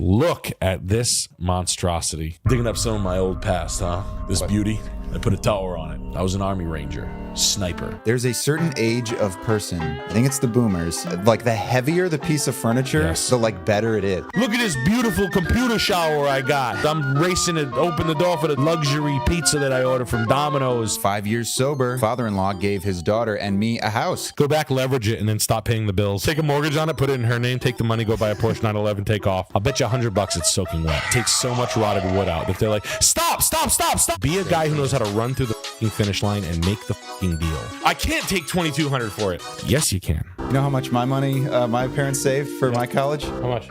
Look at this monstrosity. Digging up some of my old past, huh? This beauty. I put a tower on it. I was an Army Ranger. Sniper. There's a certain age of person, I think it's the boomers, like the heavier the piece of furniture, Yes. the like better it is. Look at this beautiful computer shower I got. I'm racing to open the door for the luxury pizza that I ordered from Domino's. 5 years sober, father-in-law gave his daughter and me a house. Go back, leverage it, and then stop paying the bills. Take a mortgage on it, put it in her name, take the money, go buy a Porsche 911, take off. I'll bet you $100 it's soaking wet. It takes so much rotted wood out that they're like, stop, stop, stop, stop. Be a guy who knows how to run through the fucking finish line and make the fucking deal. I can't take $2,200 for it. Yes, you can. You know how much my money my parents saved for my college? How much?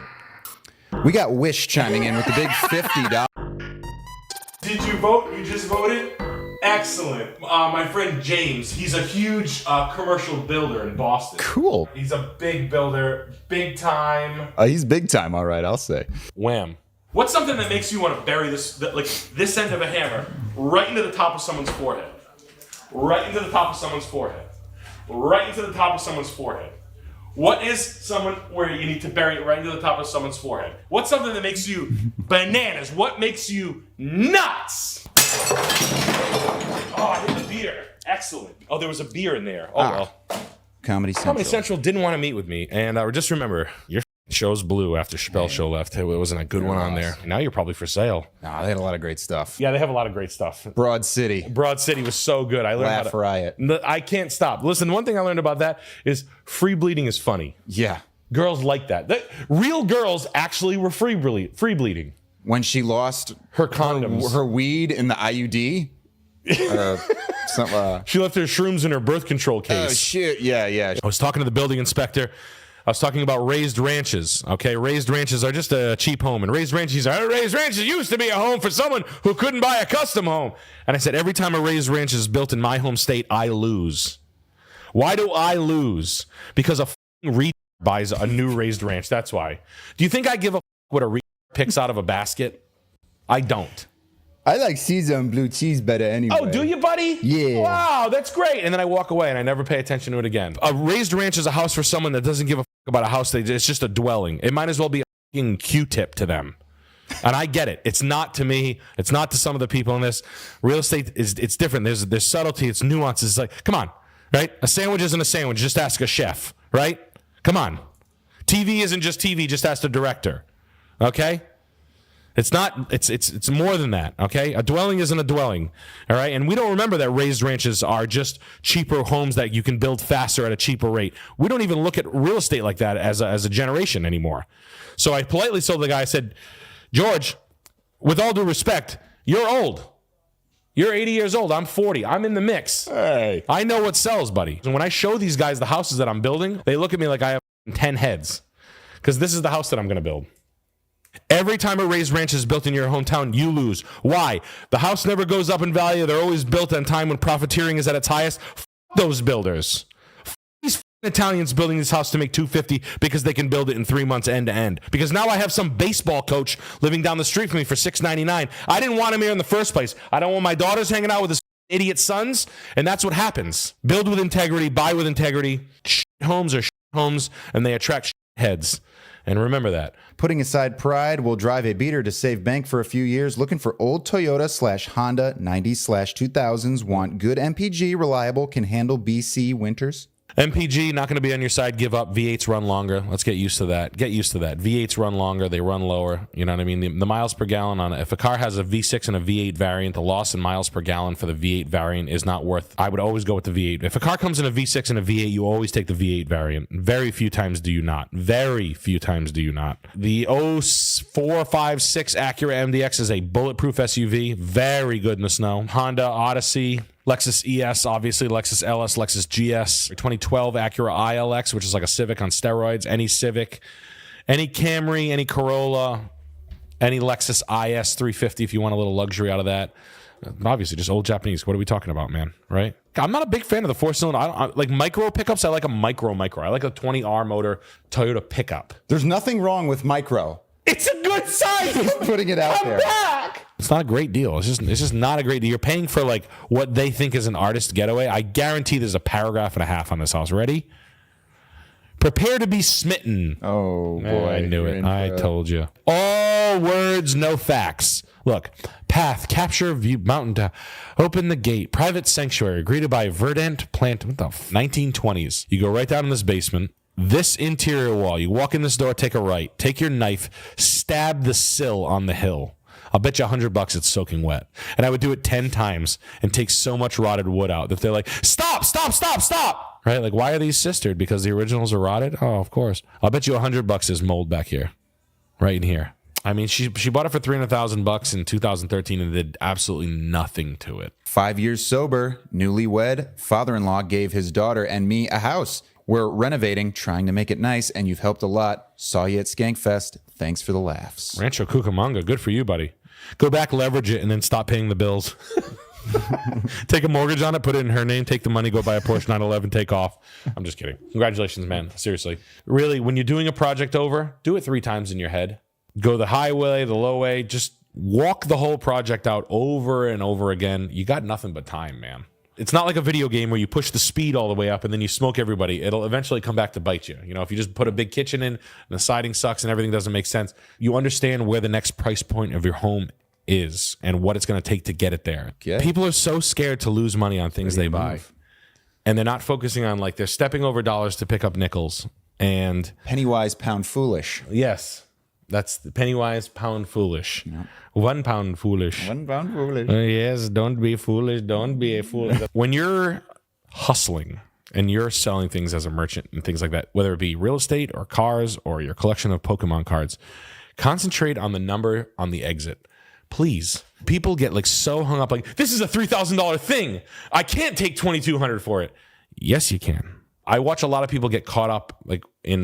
We got Wish chiming in with the big $50. Did you vote? You just voted? Excellent. My friend James, he's a huge commercial builder in Boston. Cool. He's a big builder, big time. He's big time, all right, I'll say. Wham. What's something that makes you want to bury this end of a hammer right into the top of someone's forehead? Right into the top of someone's forehead. Right into the top of someone's forehead. What is someone where you need to bury it right into the top of someone's forehead? What's something that makes you bananas? What makes you nuts? Oh, I hit the beer. Excellent. Oh, there was a beer in there. Oh, well. Comedy Central. Comedy Central didn't want to meet with me. And just remember, your show's blew after Chappelle's show left. It wasn't a good one on there. Now you're probably for sale. Nah, they had a lot of great stuff. Yeah, they have a lot of great stuff. Broad City. Broad City was so good. I learned Laugh Riot. I can't stop. Listen, one thing I learned about that is free bleeding is funny. Yeah. Girls like that. Real girls actually were free bleeding. When she lost Her condoms. her weed in the IUD. She left her shrooms in her birth control case. Oh, shit. Yeah. I was talking to the building inspector. I was talking about raised ranches. Okay, raised ranches are just a cheap home, and raised ranches used to be a home for someone who couldn't buy a custom home. And I said, every time a raised ranch is built in my home state, I lose. Why do I lose? Because a retard buys a new raised ranch. That's why. Do you think I give a what a retard picks out of a basket? I don't. I like Caesar and blue cheese better anyway. Oh, do you, buddy? Yeah. Wow, that's great. And then I walk away and I never pay attention to it again. A raised ranch is a house for someone that doesn't give a about a house. It's just a dwelling. It might as well be a fucking Q-tip to them. And I get it. It's not to me. It's not to some of the people in this. Real estate it's different. There's subtlety. It's nuances. It's like, come on, right? A sandwich isn't a sandwich. Just ask a chef, right? Come on. TV isn't just TV. Just ask the director. Okay? It's not, it's more than that, okay? A dwelling isn't a dwelling, all right? And we don't remember that raised ranches are just cheaper homes that you can build faster at a cheaper rate. We don't even look at real estate like that as a generation anymore. So I politely told the guy, I said, George, with all due respect, you're old. You're 80 years old. I'm 40. I'm in the mix. Hey. I know what sells, buddy. And when I show these guys the houses that I'm building, they look at me like I have 10 heads because this is the house that I'm going to build. Every time a raised ranch is built in your hometown, you lose. Why? The house never goes up in value. They're always built on time when profiteering is at its highest. Those builders. These Italians building this house to make $250 because they can build it in 3 months end to end. Because now I have some baseball coach living down the street from me for $6.99. I didn't want him here in the first place. I don't want my daughters hanging out with his idiot sons, and that's what happens. Build with integrity, buy with integrity. Homes are homes, and they attract heads. And remember that. Putting aside pride, we'll drive a beater to save bank for a few years. Looking for old Toyota/Honda 90/2000s. Want good MPG, reliable, can handle BC winters. MPG, not going to be on your side. Give up. V8s run longer. Let's get used to that. Get used to that. V8s run longer. They run lower. You know what I mean? The miles per gallon on it. If a car has a V6 and a V8 variant, the loss in miles per gallon for the V8 variant is not worth. I would always go with the V8. If a car comes in a V6 and a V8, you always take the V8 variant. Very few times do you not. Very few times do you not. The 04, 5, 6 Acura MDX is a bulletproof SUV. Very good in the snow. Honda Odyssey. Lexus ES, obviously, Lexus LS, Lexus GS, 2012 Acura ILX, which is like a Civic on steroids, any Civic, any Camry, any Corolla, any Lexus IS 350 if you want a little luxury out of that. Obviously, just old Japanese. What are we talking about, man? Right? I'm not a big fan of the four-cylinder. I like micro pickups. I like a micro. I like a 20R motor Toyota pickup. There's nothing wrong with micro. It's a good size. Just putting it out there. Back. It's not a great deal. It's just not a great deal. You're paying for like what they think is an artist getaway. I guarantee there's a paragraph and a half on this house. Ready? Prepare to be smitten. Oh boy, I knew it. I told you. Oh. All words, no facts. Look, path, capture, view, mountain top, open the gate, private sanctuary, greeted by verdant plant, 1920s. You go right down in this basement. This interior wall, you walk in this door, take a right, take your knife, stab the sill on the hill. I'll bet you $100 it's soaking wet. And I would do it 10 times and take so much rotted wood out that they're like, stop, stop, stop, stop. Right? Like, why are these sistered? Because the originals are rotted? Oh, of course. I'll bet you $100 is mold back here. Right in here. I mean, she bought it for $300,000 in 2013 and did absolutely nothing to it. 5 years sober, newlywed, father-in-law gave his daughter and me a house. We're renovating, trying to make it nice, and you've helped a lot. Saw you at Skankfest. Thanks for the laughs. Rancho Cucamonga, good for you, buddy. Go back, leverage it, and then stop paying the bills. Take a mortgage on it, put it in her name, take the money, go buy a Porsche 911, take off. I'm just kidding. Congratulations, man. Seriously. Really, when you're doing a project over, do it 3 times in your head. Go the high way, the low way. Just walk the whole project out over and over again. You got nothing but time, man. It's not like a video game where you push the speed all the way up and then you smoke everybody. It'll eventually come back to bite you. You know, if you just put a big kitchen in and the siding sucks and everything doesn't make sense, you understand where the next price point of your home is and what it's going to take to get it there. Okay. People are so scared to lose money on things they buy. And they're not focusing on, like, they're stepping over dollars to pick up nickels. And penny wise, pound foolish. yes, that's the penny wise, pound foolish. Yep. 1 pound foolish. 1 pound foolish. Yes, don't be foolish. Don't be a fool. When you're hustling and you're selling things as a merchant and things like that, whether it be real estate or cars or your collection of Pokemon cards, concentrate on the number on the exit. Please. People get like so hung up, like, this is a $3,000 thing. I can't take $2,200 for it. Yes, you can. I watch a lot of people get caught up like in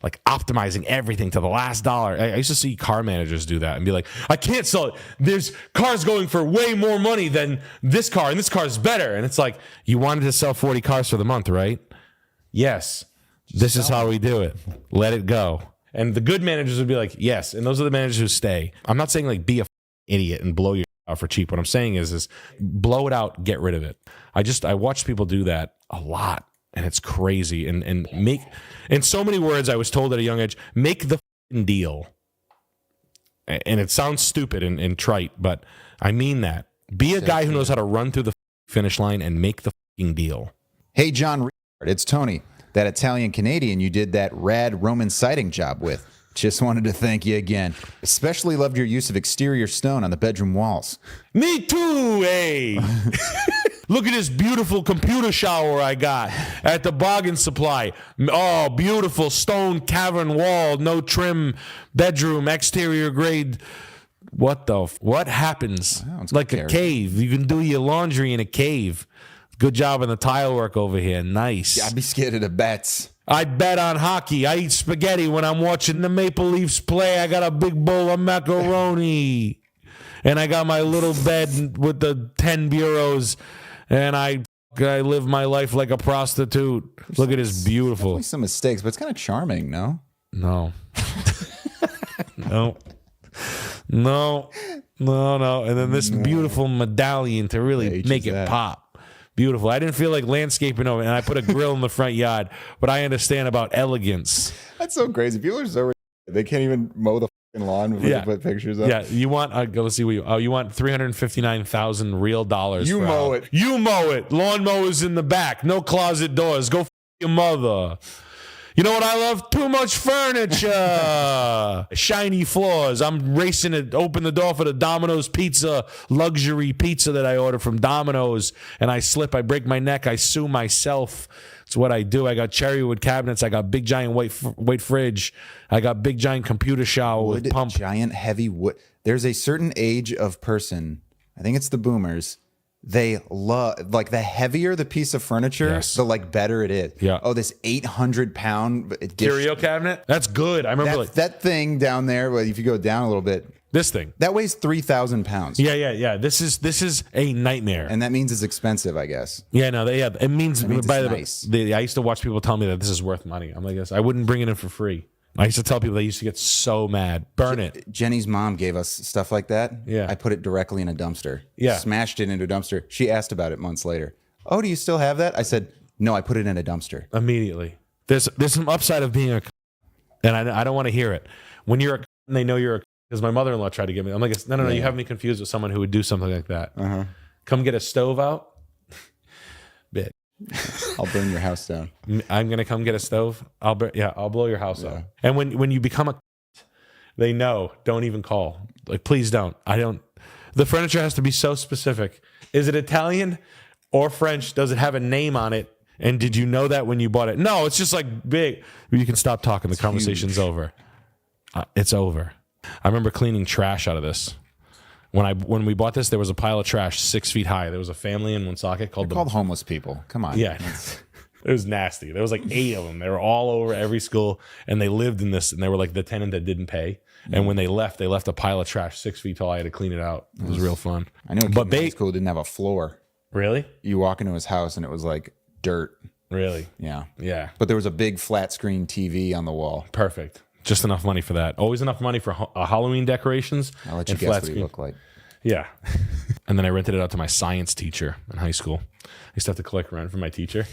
like optimizing everything to the last dollar. I used to see car managers do that and be like, I can't sell it. There's cars going for way more money than this car, and this car is better. And it's like, you wanted to sell 40 cars for the month, right? Yes. This is how we do it. Let it go. And the good managers would be like, yes. And those are the managers who stay. I'm not saying like be a idiot and blow your out for cheap. What I'm saying is blow it out, get rid of it. I watch people do that a lot. And it's crazy. And make, in so many words, I was told at a young age, make the deal. And it sounds stupid and trite, but I mean that. Be a guy who knows how to run through the finish line and make the deal. Hey, John, it's Tony, that Italian Canadian you did that rad Roman siding job with. Just wanted to thank you again. Especially loved your use of exterior stone on the bedroom walls. Me too, hey. Look at this beautiful computer shower I got at the Bargain Supply. Oh, beautiful stone cavern wall, no trim, bedroom, exterior grade. What happens? Wow, like a cave. You can do your laundry in a cave. Good job on the tile work over here. Nice. I'd be scared of the bets. I bet on hockey. I eat spaghetti when I'm watching the Maple Leafs play. I got a big bowl of macaroni. And I got my little bed with the 10 bureaus. And I live my life like a prostitute. Look at this beautiful. Definitely some mistakes, but it's kind of charming, no? No. No. And then this beautiful medallion to really make it pop. Beautiful. I didn't feel like landscaping over it, and I put a grill in the front yard, but I understand about elegance. That's so crazy. People are so they can't even mow the lawn before they put pictures up. Yeah, you want let's see what you want $359,000 real dollars. You mow it. You mow it. Lawn mowers in the back. No closet doors. Go your mother. You know what I love? Too much furniture. Shiny floors. I'm racing to open the door for the Domino's pizza, luxury pizza that I ordered from Domino's, and I slip. I break my neck. I sue myself. It's what I do. I got cherry wood cabinets. I got big giant white fridge. I got big giant computer shower with pump. Giant heavy wood. There's a certain age of person, I think it's the boomers, they love, like, the heavier the piece of furniture, the like better it is. Yeah. Oh, this 800-pound curio cabinet? That's good. I remember that thing down there, well, if you go down a little bit. This thing. That weighs 3,000 pounds. Yeah. This is a nightmare. And that means it's expensive, I guess. Yeah, no, it means by the nice. I used to watch people tell me that this is worth money. I'm like, yes, I wouldn't bring it in for free. I used to tell people they used to get so mad. Burn it. Jenny's mom gave us stuff like that. Yeah. I put it directly in a dumpster. Yeah. Smashed it into a dumpster. She asked about it months later. Oh, do you still have that? I said, no, I put it in a dumpster. Immediately. There's some upside of being a and I don't want to hear it. When you're a and they know you're a because my mother-in-law tried to get me. I'm like, no, you have me confused with someone who would do something like that. Come get a stove out. Bit. I'll burn your house down. I'm gonna come get a stove. I'll blow your house up. And when you become a, they know. Don't even call. Like, please don't. I don't. The furniture has to be so specific. Is it Italian or French? Does it have a name on it? And did you know that when you bought it? No, it's just like big. You can stop talking. The conversation's over. It's over. I remember cleaning trash out of this. When we bought this, there was a pile of trash 6 feet high. There was a family in Woonsocket called homeless people. Come on. Yeah. It was nasty. There was like 8 of them. They were all over every school, and they lived in this, and they were like the tenant that didn't pay. And when they left a pile of trash 6 feet tall. I had to clean it out. It was real fun. I knew a kid in high school didn't have a floor. Really? You walk into his house, and it was like dirt. Really? Yeah. Yeah. But there was a big flat screen TV on the wall. Perfect. Just enough money for that. Always enough money for Halloween decorations. I'll let you guess what he looked like. Yeah. And then I rented it out to my science teacher in high school. I used to have to collect rent from my teacher.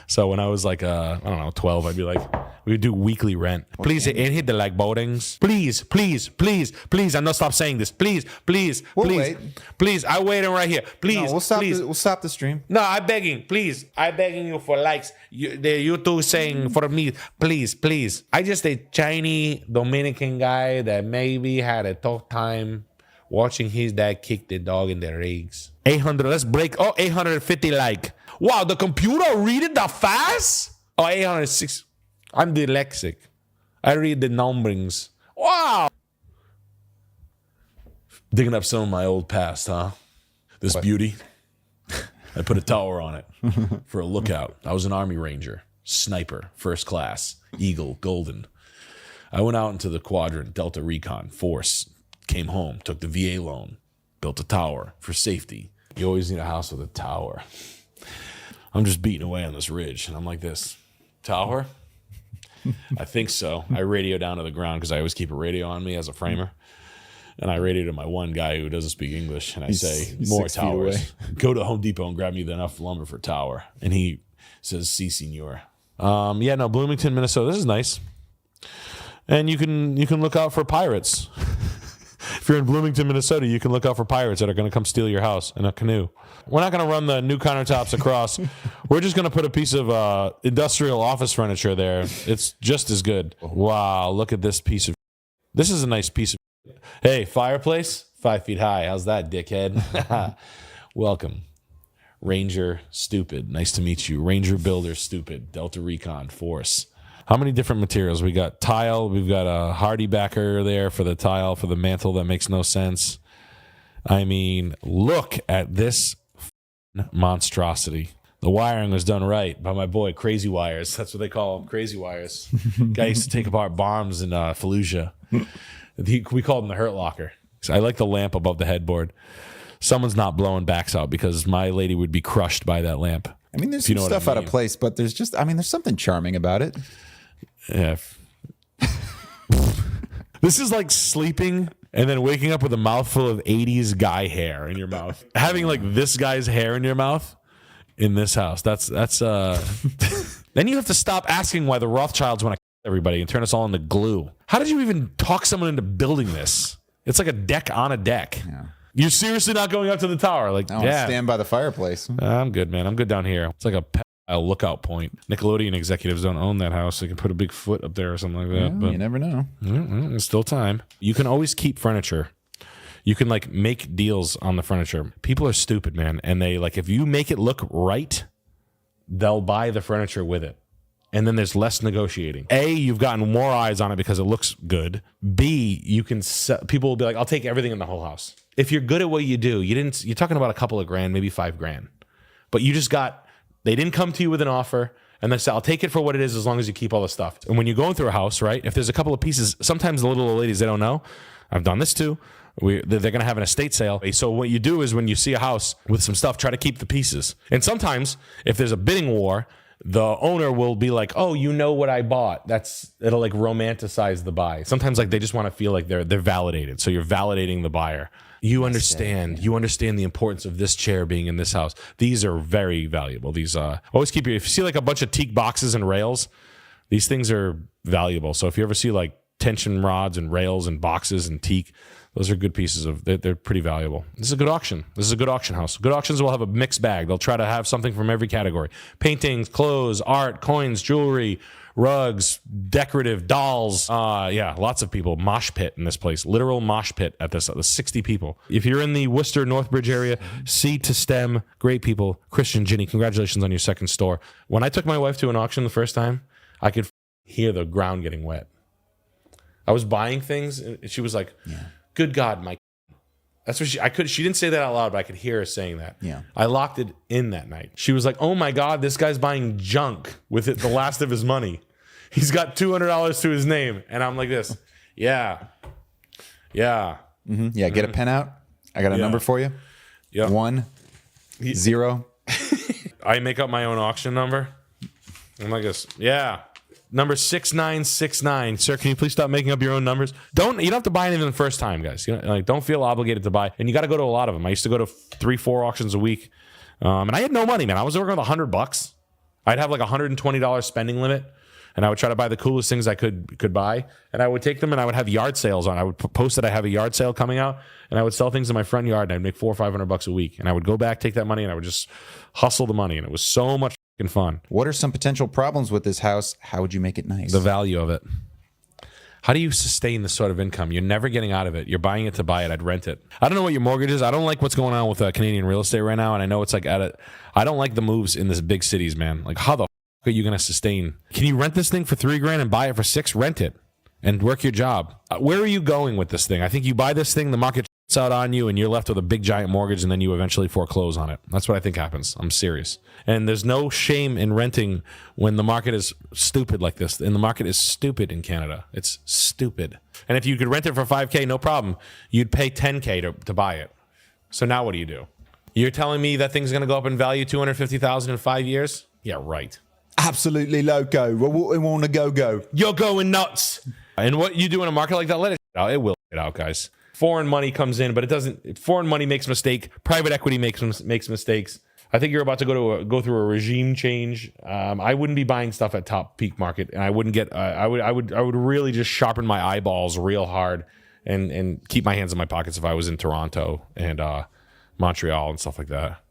So when I was like, I don't know, 12, I'd be like, we would do weekly rent. Please, and hit the like buttons. Please, please, please, please. I'm not stop saying this. Please, please, We'll please. wait. Please, I'm waiting right here. Please, No, we'll stop. please. We'll stop the stream. No, I'm begging, please. I'm begging you for likes. You two saying for me, please, please. I just a Chinese Dominican guy that maybe had a tough time watching his dad kick the dog in the legs. 800, let's break. Oh, 850 like. Wow, the computer read it that fast? Oh, 806. I'm dyslexic. I read the numberings. Wow. Digging up some of my old past, huh? This beauty. I put a tower on it for a lookout. I was an Army Ranger, sniper, first class, Eagle, Golden. I went out into the quadrant, Delta Recon, Force, came home, took the VA loan, built a tower for safety. You always need a house with a tower. I'm just beating away on this ridge, and I'm like this. Tower? I think so. I radio down to the ground because I always keep a radio on me as a framer. And I radio to my one guy who doesn't speak English, and I say, more towers. Go to Home Depot and grab me enough lumber for tower. And he says, si, senor. Yeah, no, Bloomington, Minnesota. This is nice. And you can look out for pirates. If you're in Bloomington, Minnesota, you can look out for pirates that are going to come steal your house in a canoe. We're not going to run the new countertops across. We're just going to put a piece of industrial office furniture there. It's just as good. Wow, look at this piece of. This is a nice piece of. Hey, fireplace, 5 feet high. How's that, dickhead? Welcome. Ranger, stupid. Nice to meet you. Ranger Builder, stupid. Delta Recon, Force. How many different materials? We got tile. We've got a hardy backer there for the tile, for the mantle that makes no sense. I mean, look at this monstrosity. The wiring was done right by my boy, Crazy Wires. That's what they call them, Crazy Wires. Guy used to take apart bombs in Fallujah. We called him the Hurt Locker. I like the lamp above the headboard. Someone's not blowing backs out because my lady would be crushed by that lamp. I mean, there's some stuff out of place, but there's just, I mean, there's something charming about it. Yeah. This is like sleeping and then waking up with a mouthful of 80s guy hair in your mouth. Having like this guy's hair in your mouth in this house. That's Then you have to stop asking why the Rothschilds want to everybody and turn us all into glue. How did you even talk someone into building this? It's like a deck on a deck. Yeah. You're seriously not going up to the tower? Like, yeah. Stand by the fireplace. I'm good, man. I'm good down here. It's like a lookout point. Nickelodeon executives don't own that house. They can put a big foot up there or something like that. Yeah, but you never know. There's still time. You can always keep furniture. You can like make deals on the furniture. People are stupid, man. And they like, if you make it look right, they'll buy the furniture with it. And then there's less negotiating. A, you've gotten more eyes on it because it looks good. B, you can people will be like, I'll take everything in the whole house. If you're good at what you do, you're talking about a couple of grand, maybe $5,000. But they didn't come to you with an offer and they say, I'll take it for what it is as long as you keep all the stuff. And when you're going through a house, right, if there's a couple of pieces, sometimes the little old ladies, they don't know. I've done this too. They're going to have an estate sale. So what you do is when you see a house with some stuff, try to keep the pieces. And sometimes if there's a bidding war, the owner will be like, oh, you know what I bought. It'll like romanticize the buy. Sometimes like they just want to feel like they're validated. So you're validating the buyer. You understand the importance of this chair being in this house. These are very valuable. These always keep if you see like a bunch of teak boxes and rails, these things are valuable. So if you ever see like tension rods and rails and boxes and teak. Those are good pieces of, they're pretty valuable. This is a good auction. This is a good auction house. Good auctions will have a mixed bag. They'll try to have something from every category. Paintings, clothes, art, coins, jewelry, rugs, decorative, dolls. Yeah, lots of people. Mosh pit in this place. Literal mosh pit at this. 60 people. If you're in the Worcester, Northbridge area, C to STEM, great people. Christian, Ginny, congratulations on your second store. When I took my wife to an auction the first time, I could hear the ground getting wet. I was buying things, and she was like, good God, Mike. That's what she didn't say that out loud, but I could hear her saying that. Yeah. I locked it in that night. She was like, oh my God, this guy's buying junk with it, the last of his money. He's got $200 to his name. And I'm like this. Yeah. Yeah. Mm-hmm. Yeah. Get a pen out. I got a number for you. Yeah. 1 0. I make up my own auction number. I'm like this. Yeah. Number 6969. Sir, can you please stop making up your own numbers? You don't have to buy anything the first time, guys. Don't feel obligated to buy. And you got to go to a lot of them. I used to go to 3-4 auctions a week. And I had no money, man. I was working with $100. I'd have like $120 spending limit. And I would try to buy the coolest things I could buy. And I would take them and I would have yard sales on. I would post that I have a yard sale coming out. And I would sell things in my front yard. And I'd make $400 or $500 a week. And I would go back, take that money, and I would just hustle the money. And it was so much fun. What are some potential problems with this house? How would you make it nice? The value of it. How do you sustain this sort of income? You're never getting out of it. You're buying it to buy it. I'd rent it. I don't know what your mortgage is. I don't like what's going on with Canadian real estate right now. And I know it's like I don't like the moves in this big cities, man. Like, how the are you going to sustain? Can you rent this thing for $3,000 and buy it for $6,000? Rent it and work your job. Where are you going with this thing? I think you buy this thing, the market out on you, and you're left with a big giant mortgage, and then you eventually foreclose on it. That's what I think happens. I'm serious. And there's no shame in renting when the market is stupid like this. And the market is stupid in Canada. It's stupid. And if you could rent it for $5,000, no problem. You'd pay $10,000 to buy it. So now what do? You're telling me that thing's going to go up in value $250,000 in 5 years? Yeah, right. Absolutely loco. We want to go. You're going nuts. And what you do in a market like that, let it out. It will get out, guys. Foreign money comes in, but it doesn't. Foreign money makes mistake. Private equity makes mistakes. I think you're about to go through a regime change. I wouldn't be buying stuff at top peak market, and I wouldn't get. I would really just sharpen my eyeballs real hard and keep my hands in my pockets if I was in Toronto and Montreal and stuff like that.